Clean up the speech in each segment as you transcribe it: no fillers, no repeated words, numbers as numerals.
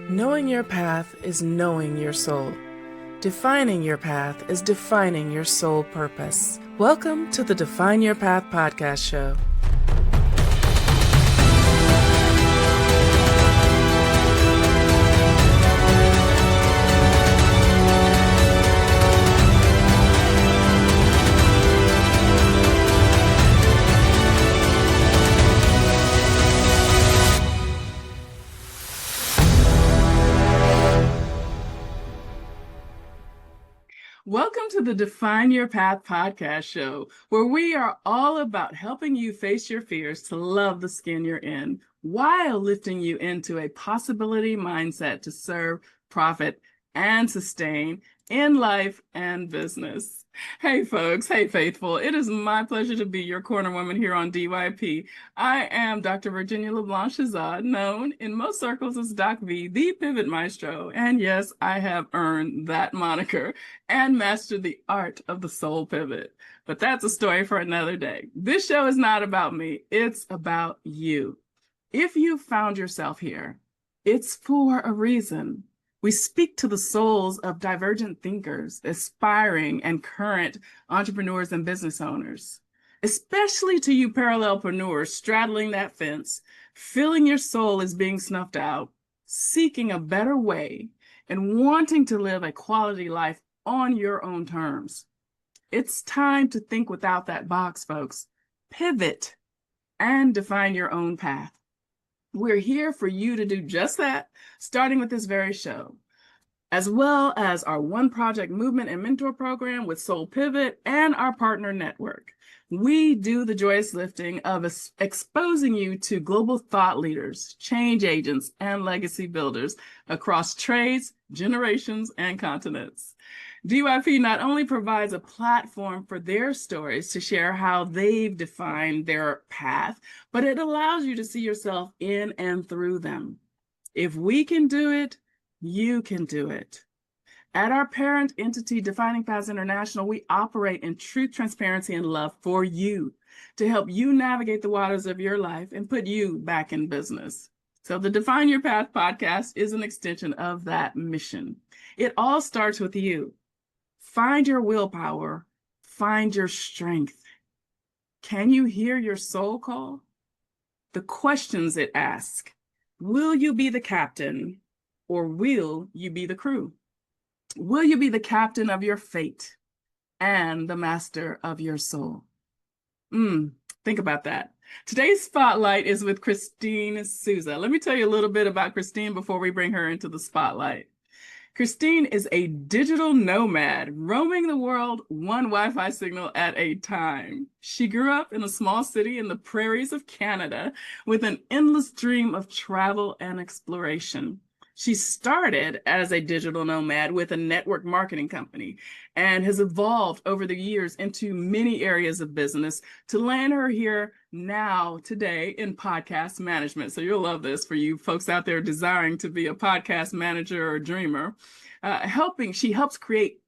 Knowing your path is knowing your soul. Defining your path is defining your soul purpose. Welcome to the Define Your Path podcast show. Welcome to the Define Your Path podcast show, where we are all about helping you face your fears to love the skin you're in, while lifting you into a possibility mindset to serve, profit, and sustain in life and business. Hey folks, hey faithful, it is my pleasure to be your corner woman here on DYP. I am Dr. Virginia LeBlanc-Shazad, known in most circles as DocV, the Pivot Maestro, and yes, I have earned that moniker and mastered the art of the soul pivot. But that's a story for another day. This show is not about me, it's about you. If you found yourself here, it's for a reason. We speak to the souls of divergent thinkers, aspiring and current entrepreneurs and business owners, especially to you parallelpreneurs straddling that fence, feeling your soul is being snuffed out, seeking a better way, and wanting to live a quality life on your own terms. It's time to think without that box, folks. Pivot and define your own path. We're here for you to do just that, starting with this very show, as well as our One Project Movement and Mentor Program with Soul Pivot and our partner network. We do the joyous lifting of exposing you to global thought leaders, change agents, and legacy builders across trades, generations, and continents. DYP not only provides a platform for their stories to share how they've defined their path, but it allows you to see yourself in and through them. If we can do it, you can do it. At our parent entity, Defining Paths International, we operate in truth, transparency, and love for you to help you navigate the waters of your life and put you back in business. So the Define Your Path podcast is an extension of that mission. It all starts with you. Find your willpower, find your strength. Can you hear your soul call? The questions it asks: will you be the captain or will you be the crew? Will you be the captain of your fate and the master of your soul? Think about that. Today's spotlight is with Kristine Susa. Let me tell you a little bit about Kristine before we bring her into the spotlight. Kristine is a digital nomad, roaming the world one Wi-Fi signal at a time. She grew up in a small city in the prairies of Canada with an endless dream of travel and exploration. She started as a digital nomad with a network marketing company and has evolved over the years into many areas of business to land her here now today in podcast management. So you'll love this for you folks out there desiring to be a podcast manager or dreamer. She helps creators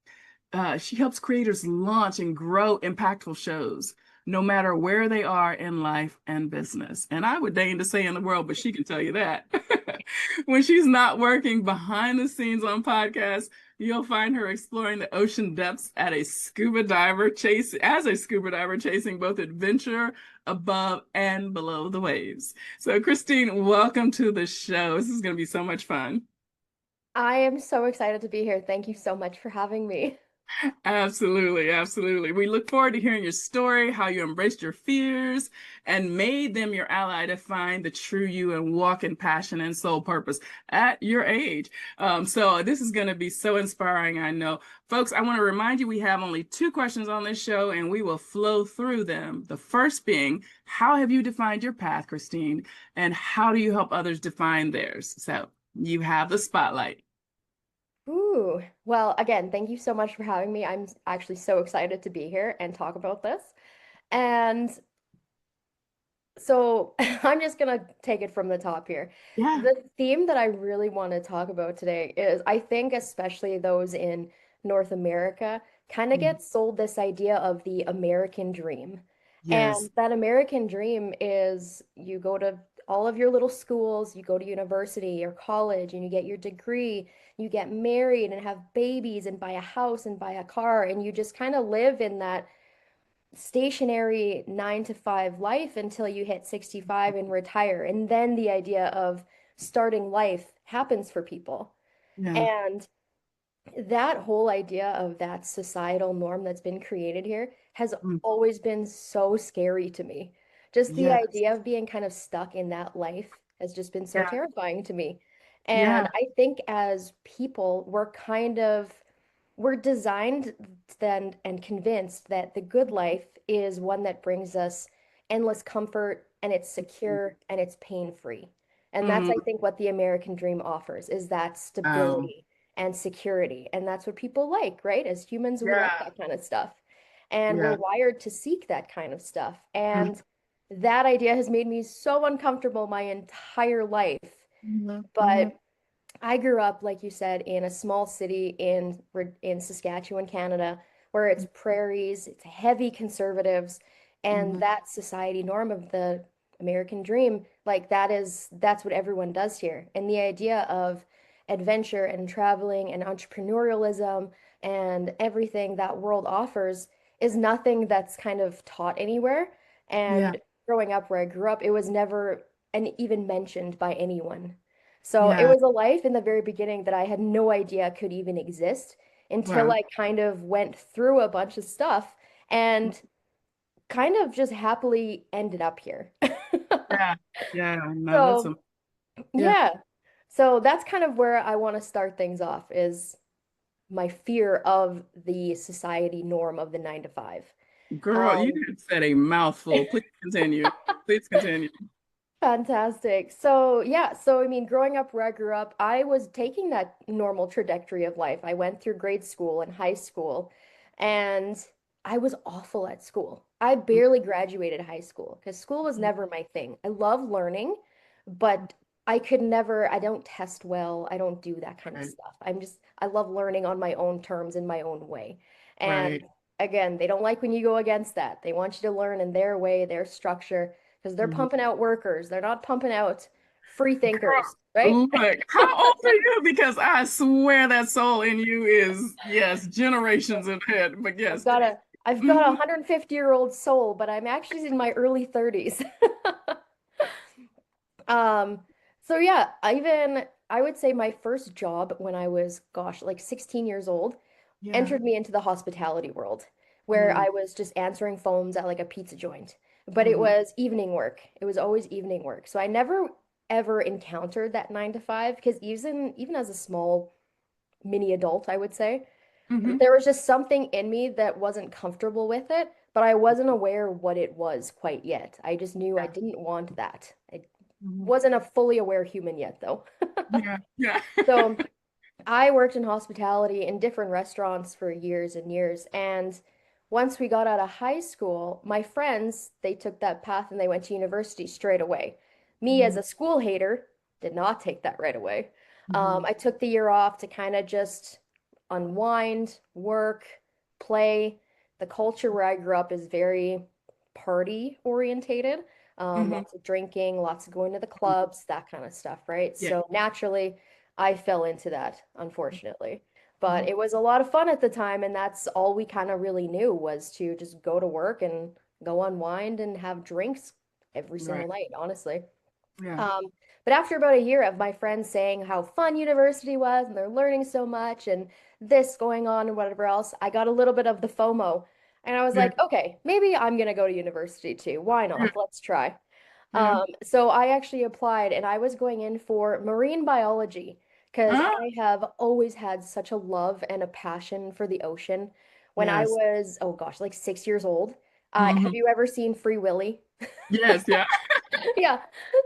launch and grow impactful shows, no matter where they are in life and business. And I would deign to say in the world, but she can tell you that. When she's not working behind the scenes on podcasts, you'll find her exploring the ocean depths as a scuba diver chasing both adventure above and below the waves. So Kristine, welcome to the show. This is going to be so much fun. I am so excited to be here. Thank you so much for having me. Absolutely, absolutely. We look forward to hearing your story, how you embraced your fears and made them your ally to find the true you and walk in passion and soul purpose at your age. So this is going to be so inspiring, I know. Folks, I want to remind you we have only 2 questions on this show and we will flow through them. The first being, how have you defined your path, Kristine? And how do you help others define theirs? So you have the spotlight. Ooh, well, again, thank you so much for having me. I'm actually so excited to be here and talk about this. And so I'm just gonna take it from the top here. Yeah. The theme that I really want to talk about today is, I think especially those in North America kind of get sold this idea of the American dream. Yes. And that American dream is you go to all of your little schools, you go to university or college and you get your degree, you get married and have babies and buy a house and buy a car, and you just kind of live in that stationary 9 to 5 life until you hit 65 and retire. And then the idea of starting life happens for people. Yeah. And that whole idea of that societal norm that's been created here has Mm. always been so scary to me. Just the Yes. idea of being kind of stuck in that life has just been so Yeah. terrifying to me. And Yeah. I think as people, we're designed then and convinced that the good life is one that brings us endless comfort and it's secure and it's pain-free. And that's, I Mm. think, what the American dream offers is that Wow. stability and security. And that's what people like, right? As humans, we like Yeah. that kind of stuff. And we're Yeah. wired to seek that kind of stuff. Mhm. And that idea has made me so uncomfortable my entire life. Mhm. Mhm. But I grew up, like you said, in a small city in Saskatchewan, Canada, where it's prairies, it's heavy conservatives, and Mhm. that society norm of the American dream, like that's what everyone does here. And the idea of adventure and traveling and entrepreneurialism and everything that world offers is nothing that's kind of taught anywhere. Yeah. And growing up where I grew up, it was never and even mentioned by anyone. So it Yeah. was a life in the very beginning that I had no idea could even exist until Wow. I kind of went through a bunch of stuff and kind of just happily ended up here. Yeah. Yeah. No, that's So, a yeah. yeah. So that's kind of where I want to start things off is my fear of the society norm of the 9 to 5. Girl, you Um, had said a mouthful. Please continue. Please continue. Fantastic. So, yeah, so I mean, growing up where I grew up, I was taking that normal trajectory of life. I went through grade school and high school, and I was awful at school. I barely graduated high school because school was Mhm. never my thing. I love learning, but I don't test well. I don't do that kind of Right. stuff. I love learning on my own terms in my own way. And Right. again, they don't like when you go against that. They want you to learn in their way, their structure because they're Mhm. pumping out workers. They're not pumping out free Girl, thinkers, right? look, how old are you? Because I swear that soul in you is, yes, generations ahead. But I've yes, got please. a I've got a Mhm. 150-year-old soul, but I'm actually in my early 30s. Um, so yeah, I would say my first job when I was, gosh, like 16 years old, Yeah. entered me into the hospitality world, where Mm-hmm. I was just answering phones at like a pizza joint. But it Mm-hmm. was evening work. It was always evening work. So I never ever encountered that 9 to 5 because even as a small mini adult, I would say, Mm-hmm. there was just something in me that wasn't comfortable with it, but I wasn't aware what it was quite yet. I just knew I Yeah. didn't want that. I Mm-hmm. wasn't a fully aware human yet, though. Yeah. Yeah. So I worked in hospitality in different restaurants for years and years. And once we got out of high school, my friends, they took that path and they went to university straight away. Me, as Mm-hmm. a school hater, did not take that right away. Mm-hmm. I took the year off to kind of just unwind, work, play. The culture where I grew up is very party orientated. Mm-hmm. Lots of drinking, lots of going to the clubs, that kind of stuff, right? Yeah. So naturally, I fell into that, unfortunately. Mm-hmm. But it was a lot of fun at the time, and that's all we kind of really knew was to just go to work and go unwind and have drinks every single Right. night, honestly. Yeah. Um, but after about a year of my friends saying how fun university was and they're learning so much and this going on and whatever else, I got a little bit of the FOMO. And I was Yeah. like, okay, maybe I'm gonna go to university too. Why Yeah. not? Let's try. Yeah. So I actually applied and I was going in for marine biology because Ah, I have always had such a love and a passion for the ocean. When I yes. was, oh gosh, like 6 years old, have Mm-hmm. you ever seen Free Willy? Yes. Yeah. Yeah.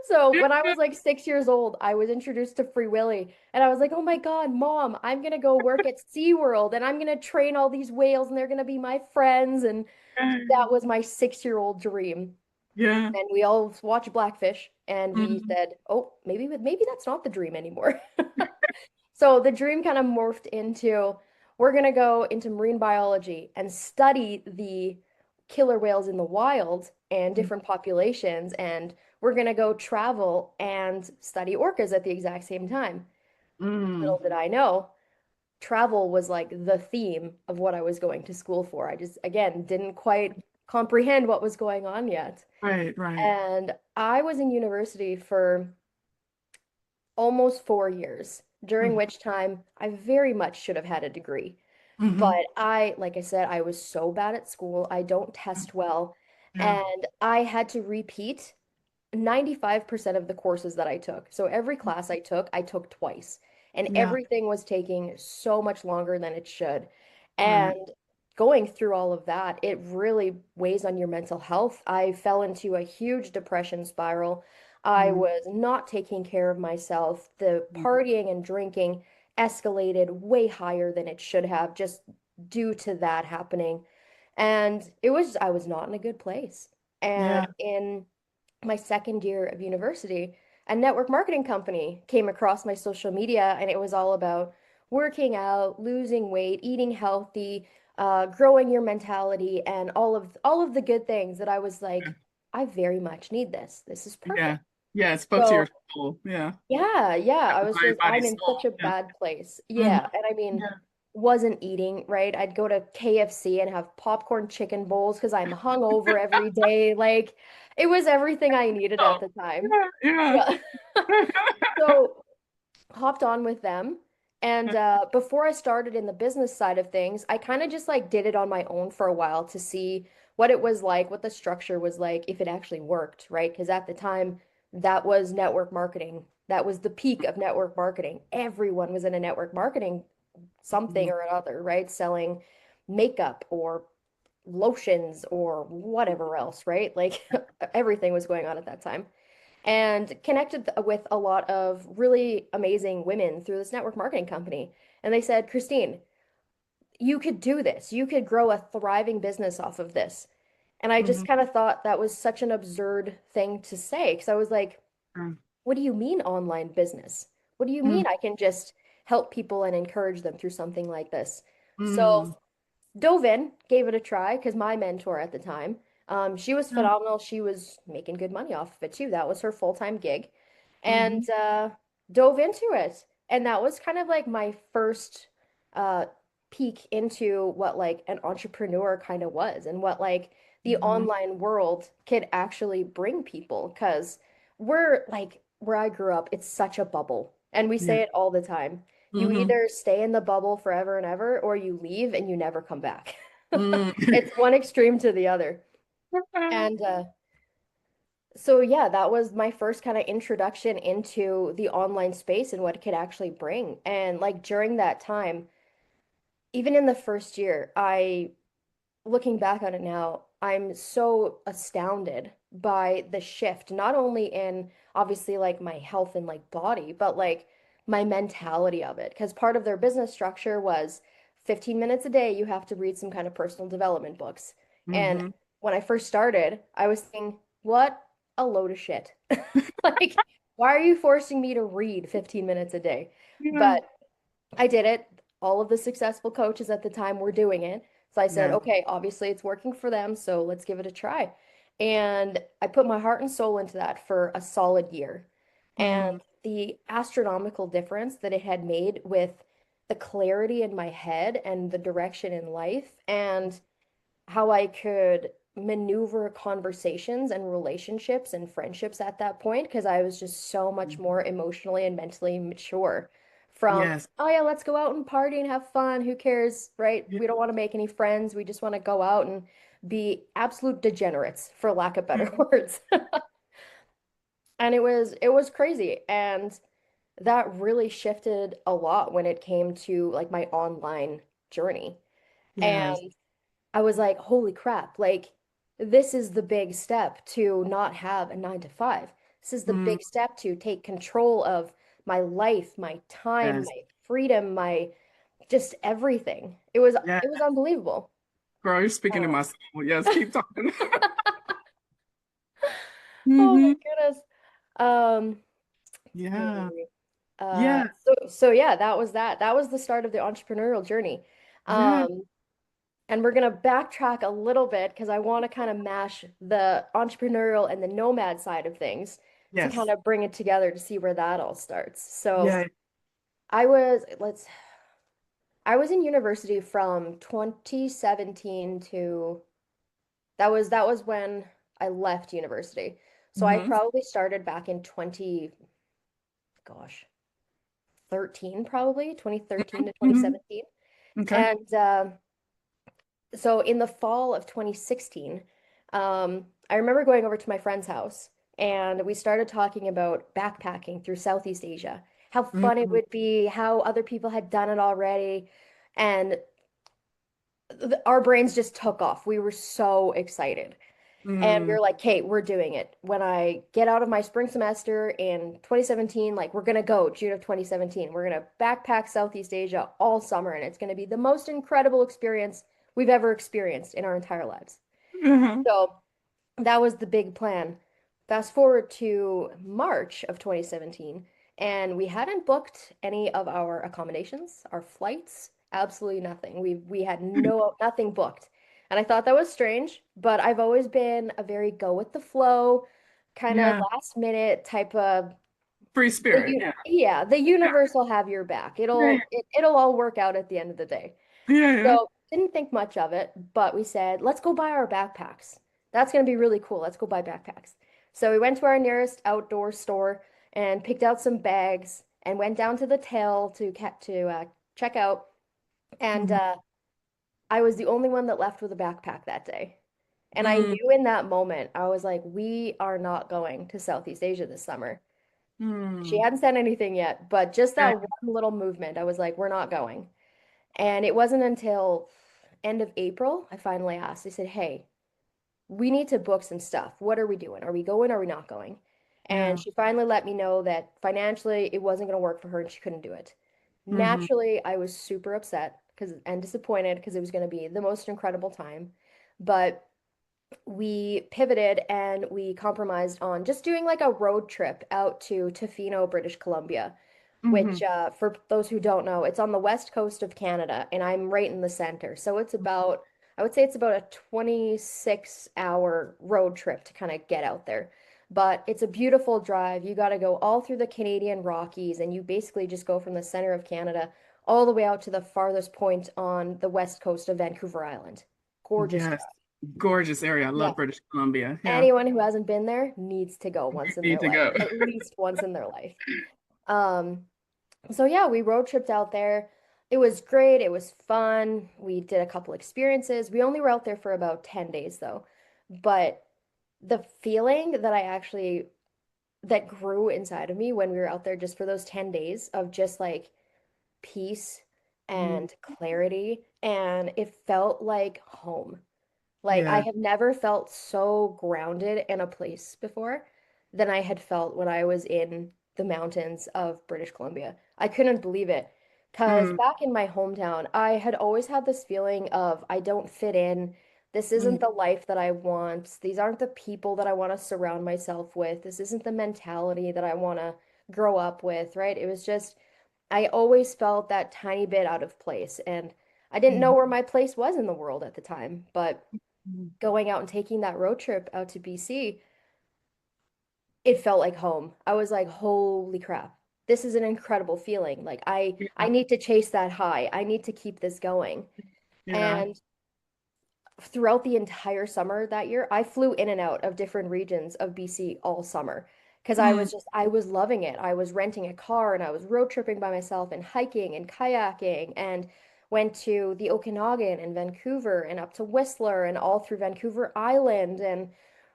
So Yeah. when I was like 6 years old, I was introduced to Free Willy and I was like, oh my God, Mom, I'm gonna go work at SeaWorld and I'm gonna train all these whales and they're gonna be my friends. And that was my 6-year-old dream. Yeah. And we all watched Blackfish and we Mm-hmm. said, oh, maybe that's not the dream anymore. So the dream kind of morphed into we're going to go into marine biology and study the killer whales in the wild and different populations. And we're going to go travel and study orcas at the exact same time. Mm. Little did I know, travel was like the theme of what I was going to school for. I just, again, didn't quite comprehend what was going on yet. Right, right. And I was in university for almost 4 years, during Mm-hmm. which time I very much should have had a degree. Mm-hmm. But like I said, I was so bad at school. I don't test well. Yeah, And I had to repeat 95% of the courses that I took. So every class I took twice. And yeah, everything was taking so much longer than it should. right. And going through all of that, it really weighs on your mental health. I fell into a huge depression spiral. I Mm-hmm. was not taking care of myself. The partying and drinking escalated way higher than it should have just due to that happening. And I was not in a good place. Yeah. And in my second year of university, a network marketing company came across my social media, and it was all about working out, losing weight, eating healthy, growing your mentality, and all of the good things that I was Yeah. like, I very much need this. This is Yeah. perfect. Yeah. It spoke to So your soul. Yeah. yeah, yeah. I was Mind, just, body, I'm in soul. such a Yeah. bad place. Mm-hmm. Yeah. And I mean, Yeah. wasn't eating, right? I'd go to KFC and have popcorn chicken bowls because I'm hungover every day. Like, it was everything I needed Oh, at the time. yeah. Yeah. So hopped on with them. And before I started in the business side of things, I kind of just like did it on my own for a while to see what it was like, what the structure was like, if it actually worked, right? Because at the time, that was network marketing. That was the peak of network marketing. Everyone was in a network marketing something Mhm. or another, right? Selling makeup or lotions or whatever else, right? Like everything was going on at that time, and connected with a lot of really amazing women through this network marketing company. And they said, Kristine, you could do this. You could grow a thriving business off of this. And I just Mhm. kind of thought that was such an absurd thing to say because I was like, Mm. what do you mean online business? What do you Mm. mean I can just help people and encourage them through something like this? So Mm. dove in, gave it a try because my mentor at the time, she was Yeah. phenomenal. She was making good money off of it too. That was her full-time gig, Mhm. and dove into it. And that was kind of like my first uh, peek into what like an entrepreneur kind of was, and what like the Mhm. online world could actually bring people. Because we're like where I grew up, it's such a bubble, and we Yeah. say it all the time. You Mhm. either stay in the bubble forever and ever, or you leave and you never come back. Mm. It's one extreme to the other. And so, yeah, that was my first kind of introduction into the online space and what it could actually bring. And like during that time, even in the first year, looking back on it now, I'm so astounded by the shift, not only in obviously like my health and like body, but like my mentality of it. Because part of their business structure was 15 minutes a day, you have to read some kind of personal development books. And Mhm. when I first started, I was thinking, what a load of shit. Like, why are you forcing me to read 15 minutes a day? Yeah. But I did it. All of the successful coaches at the time were doing it. So I said, Yeah. okay, obviously it's working for them, so let's give it a try. And I put my heart and soul into that for a solid year. And Mm. the astronomical difference that it had made with the clarity in my head and the direction in life, and how I could maneuver conversations and relationships and friendships at that point because I was just so much more emotionally and mentally mature from, Yes. oh yeah, let's go out and party and have fun. Who cares, right? Yeah. We don't want to make any friends. We just want to go out and be absolute degenerates, for lack of better Mhm. words. And it was crazy. And that really shifted a lot when it came to like my online journey. Yes. And I was like, holy crap, like this is the big step to not have a 9 to 5. This is the Mm. big step to take control of my life, my time, Yes. my freedom, my just everything. It was Yeah. unbelievable. Girl, you're speaking to Um, my soul. Yes. Keep talking. oh my Mhm. goodness. Um, where were Yeah. we? Yeah. So yeah, that was that. That was the start of the entrepreneurial journey. Yeah. Um, And we're going to backtrack a little bit because I want to kind of mash the entrepreneurial and the nomad side of things to kind Yes. of bring it together to see where that all starts. So Yeah. I was, let's, I was in university from 2017 to that was when I left university. So I Mm-hmm. probably started back in gosh, 13 probably, 2013 to Hmm. 2017. Okay. And so in the fall of 2016, I remember going over to my friend's house and we started talking about backpacking through Southeast Asia, how fun it Mm-hmm. would be, how other people had done it already. And our brains just took off. We were so excited. And we Mm-hmm. were like, Kate, we're doing it. When I get out of my spring semester in 2017, like we're gonna go June of 2017. We're gonna backpack Southeast Asia all summer, and it's gonna be the most incredible experience we've ever experienced in our entire lives. So that was the big plan. Fast forward to March of 2017, and we hadn't booked any of our accommodations, our flights, absolutely nothing. We had nothing booked. And I thought that was strange, but I've always been a very go with the flow, kind of Yeah. last minute type of Free spirit. Yeah. yeah, the Yeah. universe will have your back. Yeah. It'll all work out at the end of the day. Yeah. Yeah. So didn't think much of it, but we said, let's go buy our backpacks. That's going to be really cool. Let's go buy backpacks. So we went to our nearest outdoor store and picked out some bags and went down to the tail to check out. And Mm-hmm. I was the only one that left with a backpack that day. And I Mm-hmm. knew in that moment, I was like, we are not going to Southeast Asia this summer. She hadn't said anything yet, but just that Okay. one little movement, I was like, we're not going. And it wasn't until end of April I finally asked. I said, "Hey, we need to book some stuff. What are we doing? Are we going? Are we not going?" And Yeah. she finally let me know that financially it wasn't going to work for her and she couldn't do it. Mm-hmm. Naturally, I was super upset because and disappointed because it was going to be the most incredible time. But we pivoted and we compromised on just doing like a road trip out to Tofino, British Columbia, Mm-hmm. which, for those who don't know, it's on the west coast of Canada, and I'm right in the center. So it's about, I would say it's about a 26-hour road trip to kind of get out there. But it's a beautiful drive. You got to go all through the Canadian Rockies, and you basically just go from the center of Canada all the way out to the farthest point on the west coast of Vancouver Island. Gorgeous Yes. drive. Gorgeous area. I Yeah. love British Columbia. Yeah. Anyone who hasn't been there needs to go You once in need their to life, go. at least once in their life. Um, so yeah, we road tripped out there. It was great. It was fun. We did a couple experiences. We only were out there for about 10 days though. But the feeling that I actually that grew inside of me when we were out there just for those 10 days of just like peace Mhm. and clarity, and it felt like home. Like I Yeah. have never felt so grounded in a place before than I had felt when I was in the mountains of British Columbia. I couldn't believe it. Because Mm, back in my hometown, I had always had this feeling of I don't fit in. This isn't mm, the life that I want. These aren't the people that I want to surround myself with. This isn't the mentality that I want to grow up with, right? It was just, I always felt that tiny bit out of place. And I didn't know mm, where my place was in the world at the time, but mm. going out and taking that road trip out to BC, it felt like home. I was like, holy crap. This is an incredible feeling. Like I Yeah. need to chase that high. I need to keep this going. Yeah. And throughout the entire summer that year, I flew in and out of different regions of BC all summer because Mm, I was loving it. I was renting a car and I was road tripping by myself and hiking and kayaking and went to the Okanagan and Vancouver and up to Whistler and all through Vancouver Island. And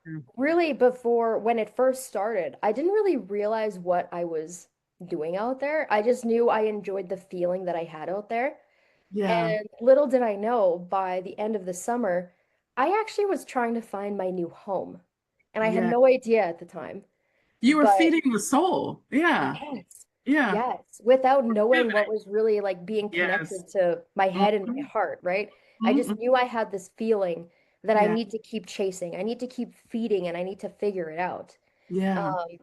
yeah. really, before when it first started, I didn't really realize what I was doing out there. I just knew I enjoyed the feeling that I had out there. Yeah. And little did I know, by the end of the summer, I actually was trying to find my new home. And I had Yeah. no idea at the time. You were But feeding the soul. Yeah. yes, Yeah. yes, without knowing what Pivoting. was really like being Yes. connected to my head and my Mhm, heart, right? I just mhm. knew I had this feeling that I Yeah. need to keep chasing. I need to keep feeding and I need to figure it out. Yeah. Um,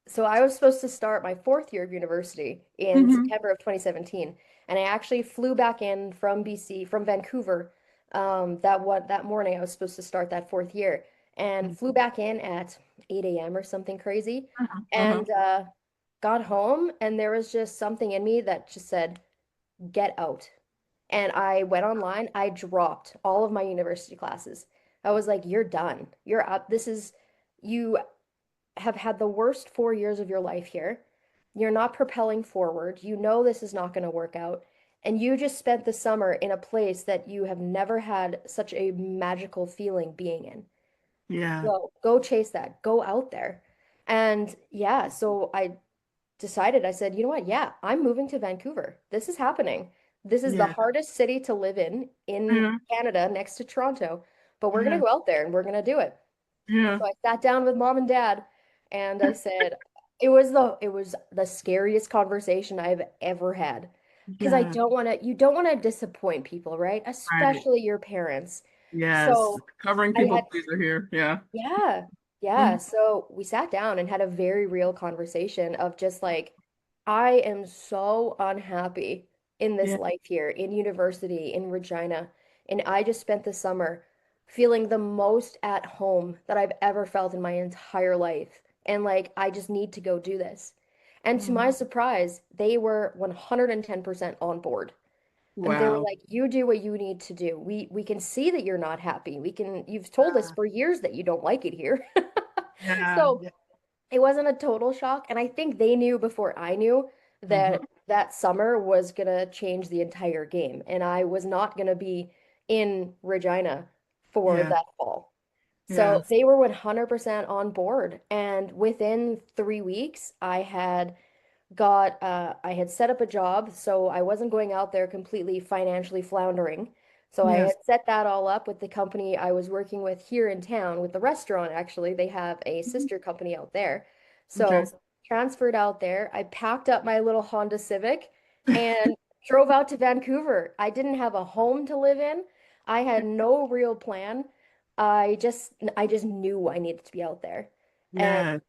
So I was supposed to start my fourth year of university in Hmm. September of 2017, and I actually flew back in from BC, from Vancouver. That morning I was supposed to start that fourth year, and flew back in at 8 a.m. or something crazy, Uh-huh. Uh-huh. and got home, and there was just something in me that just said, "Get out." And I went online. I dropped all of my university classes. I was like, "You're done. You're up. You have had the worst 4 years of your life here. You're not propelling forward. You know this is not going to work out. And you just spent the summer in a place that you have never had such a magical feeling being in. Yeah. Go chase that. Go out there." And yeah, so I decided, I said, you know what? Yeah, I'm moving to Vancouver. This is happening. This is the Yeah. hardest city to live in Yeah. Canada next to Toronto, but we're going to Yeah. go out there and we're going to do it. Yeah. So I sat down with mom and dad and I said, it was the scariest conversation I've ever had. Because I Yeah. don't want to, you don't want to disappoint people, right? Right. Especially your parents. Yes. So Covering I people had pleaser here. Yeah. yeah. Yeah. Mhm. So we sat down and had a very real conversation of just like, I am so unhappy in this Yeah. life here in university in Regina. And I just spent the summer feeling the most at home that I've ever felt in my entire life. And like, I just need to go do this. And to my Mhm. surprise, they were 110% on board. And they were Wow. like, you do what you need to do. We can see that you're not happy. You've told us for years that you don't like it here. Yeah. So Yeah. it wasn't a total shock. And I think they knew before I knew Hmm. that that summer was gonna change the entire game. And I was not gonna be in Regina for Yeah. that fall. So Yes. they were 100% on board. And within 3 weeks, I had set up a job, so I wasn't going out there completely financially floundering. So I Yes. had set that all up with the company I was working with here in town, with the restaurant actually. They have a Mhm. sister company out there. Okay. So transferred out there. I packed up my little Honda Civic and drove out to Vancouver. I didn't have a home to live in. I had no real plan. I just knew I needed to be out there. And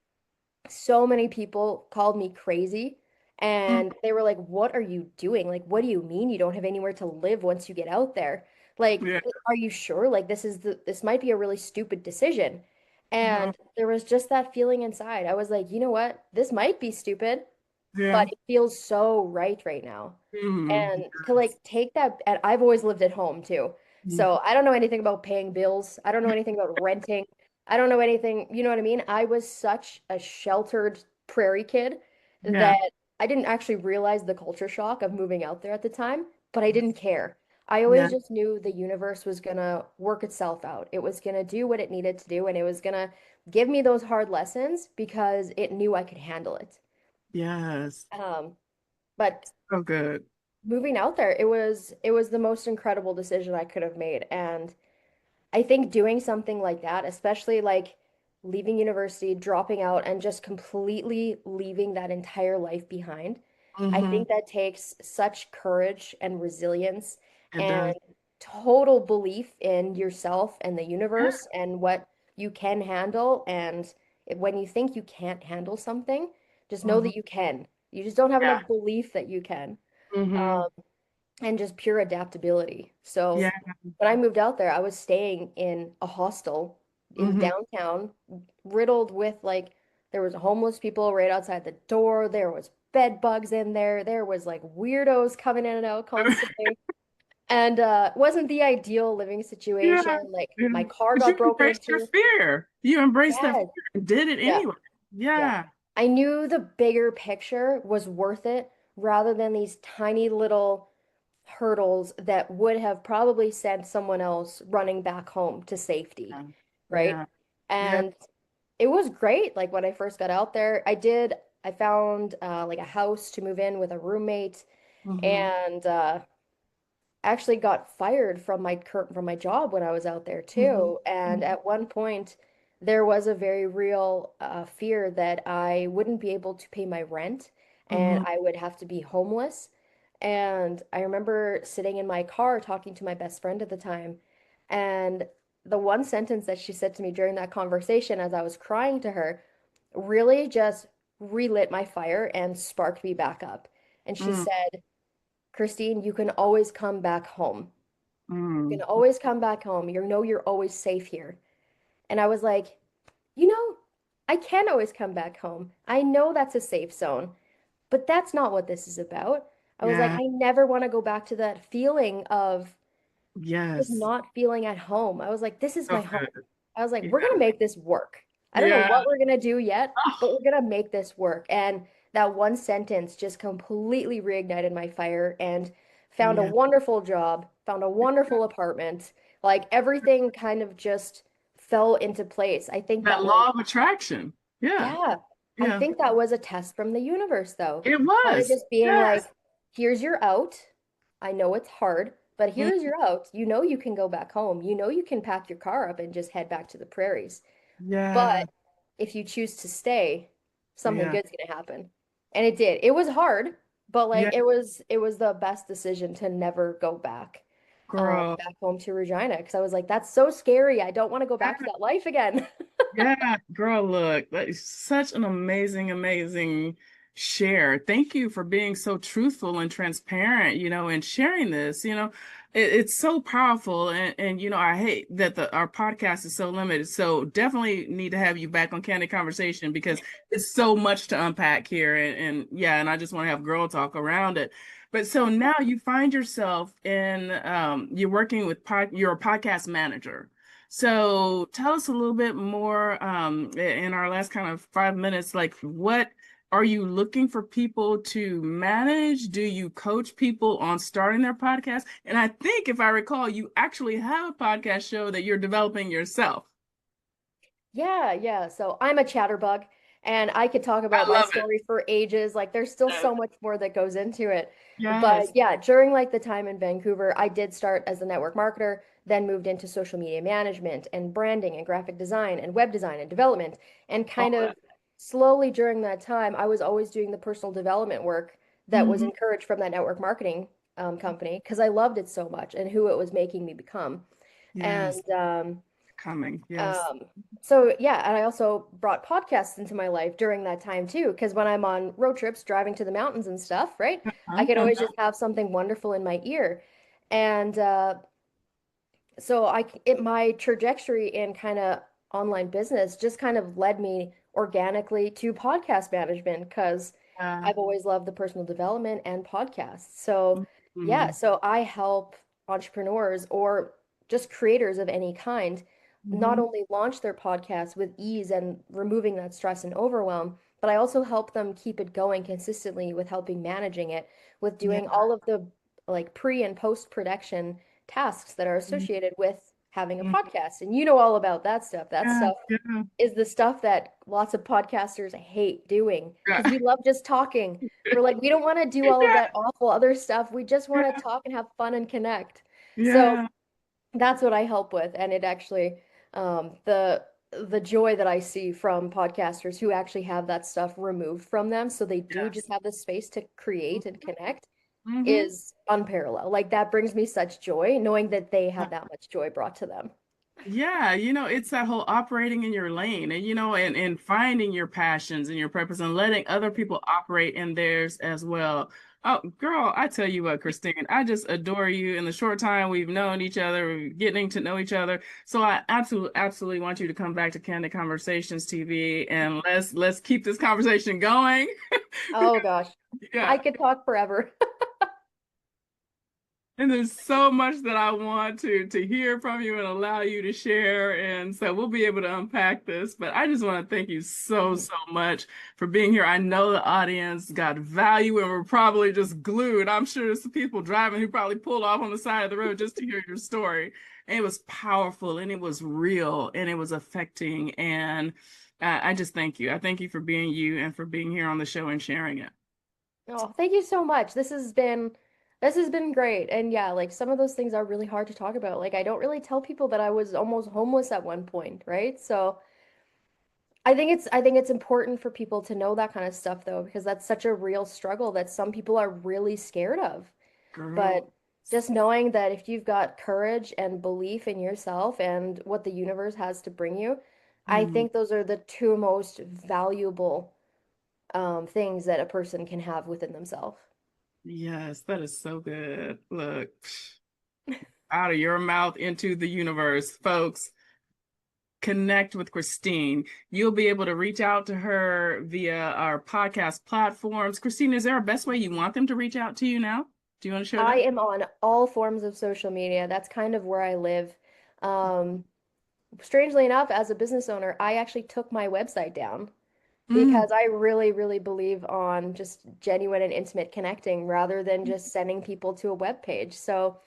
Yes. so many people called me crazy Mhm. and they were like, "What are you doing? Like, what do you mean you don't have anywhere to live once you get out there? Like, Yeah. are you sure? Like, this might be a really stupid decision." Uh-huh. And there was just that feeling inside. I was like, "You know what? This might be stupid, Yeah. but it feels so right now." Mhm. And to like take that, and I've always lived at home too. Mhm. So I don't know anything about paying bills. I don't know anything about renting. I don't know anything, you know what I mean? I was such a sheltered prairie kid Yeah. that I didn't actually realize the culture shock of moving out there at the time, but I didn't care. I Yeah. always just knew the universe was gonna work itself out. It was gonna do what it needed to do, and it was gonna give me those hard lessons because it knew I could handle it. Yes. Um, but So good. moving out there, it was the most incredible decision I could have made. And I think doing something like that, especially like leaving university, dropping out, and just completely leaving that entire life behind, I Hmm. think that takes such courage and resilience It and does. total belief in yourself and the Yeah. universe and what you can handle. And when you think you can't handle something, just know Hmm. that you can. You just don't have Yeah. enough belief that you can. Hmm. Um, and just pure adaptability. So Yeah. when I moved out there, I was staying in a hostel in Hmm. downtown, riddled with like there was homeless people right outside the door. There was bed bugs in there. There was like weirdos coming in and out constantly. And it wasn't the ideal living situation. Yeah. Like Yeah. my car But you got broken embraced your into. fear. You embraced that Yes. fear and did it Yeah. anyway. Yeah. Yeah. I knew the bigger picture was worth it rather than these tiny little hurdles that would have probably sent someone else running back home to safety, Yeah. right? Yeah. Yeah. And it was great. Like when I first got out there, I found like a house to move in with a roommate Hmm. and actually got fired from my job when I was out there Hmm. too. And at one point, there was a very real fear that I wouldn't be able to pay my rent and Hmm. I would have to be homeless. And I remember sitting in my car talking to my best friend at the time, and the one sentence that she said to me during that conversation as I was crying to her really just relit my fire and sparked me back up. And she Mm, said, Kristine, you can always come back home. You mm. can always come back home. You know you're always safe here. And I was like, you know, I can always come back home. I know that's a safe zone, but that's not what this is about. I was like, Yeah. I never want to go back to that feeling of just Yes. not feeling at home. I was like, this is So my home. good. I was like, Yeah. we're gonna make this work. I don't know Yeah. what we're gonna do yet, but Oh, we're gonna make this work. And that one sentence just completely reignited my fire and found a yeah. wonderful job, found a wonderful apartment. Like everything kind of just fell into place. I think That that was, law of attraction. Yeah. yeah, I Yeah. think that was a test from the universe, though. It Kind of was. just being like, Yes. here's your out. I know it's hard, but Mm, here's your out. You know you can go back home. You know you can pack your car up and just head back to the prairies. yeah. But if you choose to stay, something Yeah. good's gonna happen. And it did. It was hard, but like Yeah. it was the best decision to never go Girl. back home to Regina because I was like, that's so scary. I don't want to go back to that life again. Yeah, girl, look, that is such an amazing, amazing share. Thank you for being so truthful and transparent, and sharing this. It's so powerful. And I hate that our podcast is so limited. So definitely need to have you back on Candid Conversation because it's so much to unpack here. And yeah, and I just want to have girl talk around it. But so now you find yourself you're working with you're a podcast manager. So tell us a little bit more in our last kind of 5 minutes, like what are you looking for people to manage? Do you coach people on starting their podcast? And I think if I recall, you actually have a podcast show that you're developing yourself. Yeah, yeah. So I'm a chatterbug and I could talk about I my love it. story for ages. Like there's still Yes. so much more that goes into it. But Yes. yeah, during like the time in Vancouver, I did start as a network marketer, then moved into social media management and branding and graphic design and web design and development. And All kind of that. slowly during that time, I was always doing the personal development work that was Hmm. encouraged from that network marketing company because I loved it so much and who it was making me become. Yes. And Coming. Yes. um, so yeah, and I also brought podcasts into my life during that time too, because when I'm on road trips driving to the mountains and stuff, right, I could always just have something wonderful in my ear. And so my trajectory in kind of online business just kind of led me organically to podcast management because Uh, I've always loved the personal development and podcasts. So yeah, mm, so I help entrepreneurs or just creators of any kind not mhm. only launch their podcasts with ease and removing that stress and overwhelm, but I also help them keep it going consistently with helping managing it, with Yeah. doing all of the like pre and post production tasks that are Mm, associated with having a mm. podcast. And you know all about that stuff. That Yeah. stuff Yeah. is the stuff that lots of podcasters hate doing Yeah. because we love just talking. We're like, we don't want to do all of that awful other stuff. We just want to talk and have fun and connect. So Yeah. that's what I help with. And it actually, the joy that I see from podcasters who actually have that stuff removed from them, so they do just Yes. have the space to create and connect Mm-hmm. is unparalleled. Like that brings me such joy knowing that they have that much joy brought to them. Yeah, it's that whole operating in your lane and and finding your passions and your purpose and letting other people operate in theirs as well. Oh, girl, I tell you what, Kristine, I just adore you in the short time we've known each other, we're getting to know each other. So I absolutely want you to come back to Candid Conversations TV and let's keep this conversation going. Oh gosh, Yeah. I could talk forever. And there's so much that I want to hear from you and allow you to share. And so we'll be able to unpack this. But I just want to thank you so, Mhm. so much for being here. I know the audience got value and we're probably just glued. I'm sure there's some people driving who probably pulled off on the side of the road just to hear your story. And it was powerful and it was real and it was affecting. And I just thank you. I thank you for being you and for being here on the show and sharing it. Oh, thank you so much. This has been great. And yeah, like some of those things are really hard to talk about. Like I don't really tell people that I was almost homeless at one point, right? So I think it's important for people to know that kind of stuff though, because that's such a real struggle that some people are really scared of. Girl. But just knowing that if you've got courage and belief in yourself and what the universe has to bring you, I Mm, think those are the two most valuable things that a person can have within themselves. Yes, that is so good. Look, out of your mouth into the universe, folks. Connect with Kristine. You'll be able to reach out to her via our podcast platforms. Kristine, is there a best way you want them to reach out to you now? Do you want to share I that? am on all forms of social media. That's kind of where I live. Um, Strangely enough, as a business owner, I actually took my website down Mm. because I really, really believe on just genuine and intimate connecting rather than just sending people to a web page. So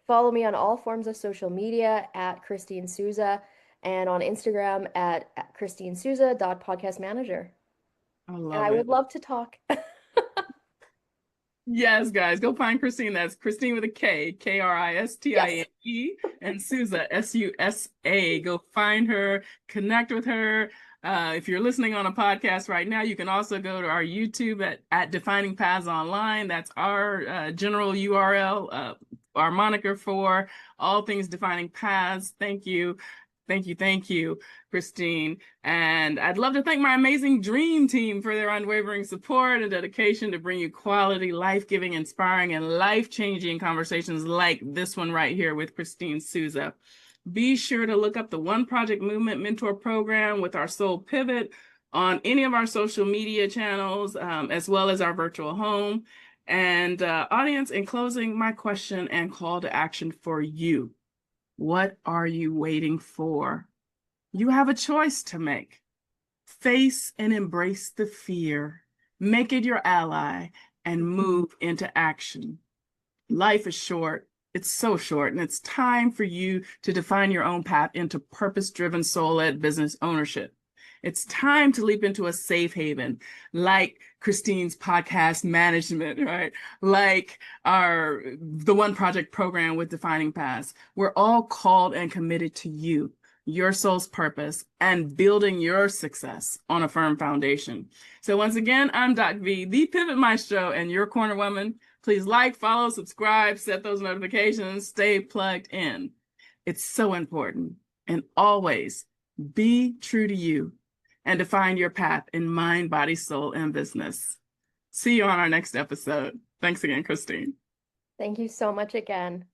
follow me on all forms of social media at Kristine Susa and on Instagram at KristineSusa.podcastmanager. I And love I it. would love to talk. Yes, guys, go find Kristine. That's Kristine with a K, Yes. Kristine, and Susa, Susa. Go find her, connect with her. If you're listening on a podcast right now, you can also go to our YouTube at Defining Paths Online. That's our general URL, our moniker for all things Defining Paths. Thank you. Thank you. Thank you, Kristine. And I'd love to thank my amazing dream team for their unwavering support and dedication to bring you quality, life-giving, inspiring, and life-changing conversations like this one right here with Kristine Susa. Be sure to look up the One Project Movement Mentor Program with our Soul Pivot on any of our social media channels, as well as our virtual home. And audience, in closing, my question and call to action for you. What are you waiting for? You have a choice to make. Face and embrace the fear, make it your ally, and move into action. Life is short. It's so short, and it's time for you to define your own path into purpose-driven, soul-led business ownership. It's time to leap into a safe haven, like Kristine's podcast management, right? Like the One Project program with Defining Paths. We're all called and committed to you, your soul's purpose, and building your success on a firm foundation. So once again, I'm DocV, the Pivot Maestro, and your corner woman. Please like, follow, subscribe, set those notifications, stay plugged in. It's so important. And always be true to you and define your path in mind, body, soul, and business. See you on our next episode. Thanks again, Kristine. Thank you so much again.